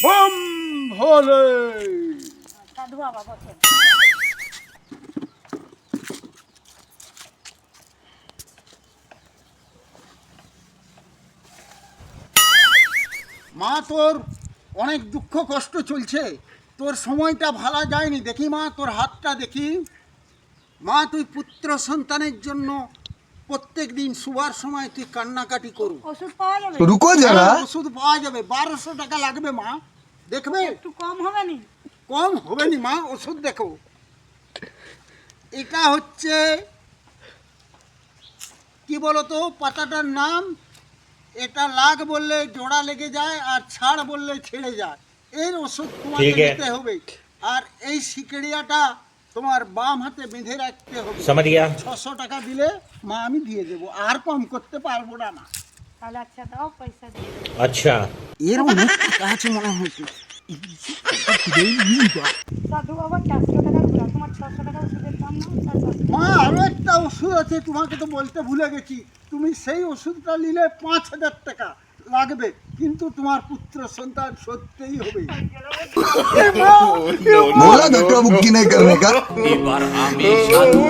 Bomb ভোলে। সাধু বাবা বসেন। মা তোর অনেক দুঃখ কষ্ট চলছে, তোর সময়টা ভালো যায়নি। দেখি মা তোর হাতটা দেখি। মা তুই পুত্র সন্তানের জন্য প্রত্যেক দিন শুবার সময় তুই কান্নাকাটি করু। ওষুধ পাওয়া যাবে? रुको जरा। ওষুধ পাওয়া যাবে, 1200 টাকা লাগবে মা। দেখবে একটু কম হবে নি? কম হবে নি মা, ওষুধ দেখো। এটা হচ্ছে কি বলতো পাতাটার নাম, এটা লাগ বললে জোড়া লেগে যায় আর ছাড় বললে ছেড়ে যায়। এর ওষুধ তোমাকে নিতে হবে। আর এই সিকেড়িয়াটা তোমার বাম হাতে বেঁধে রাখতে হবে। 600 টাকা দিলে মা আমি দিয়ে দেবো, আর কম করতে পারবো না মা। তাহলে আচ্ছা দাও, পয়সা দিয়ে। अच्छा এর অনেক টাকা আছে মনে হচ্ছে। সাধু বাবা 400 টাকা ঘুরা, তোমার 600 টাকা ওষুধের দাম না? মা আরো একটা ওষুধ আছে, তোমাকে তো বলতে ভুলে গেছি। তুমি সেই ওষুধটা নিলে 5000 টাকা লাগবে, কিন্তু তোমার পুত্র সন্তান সত্যিই হবে। बोला धक्का मुक्की नहीं करने का। এবার আমি সাধু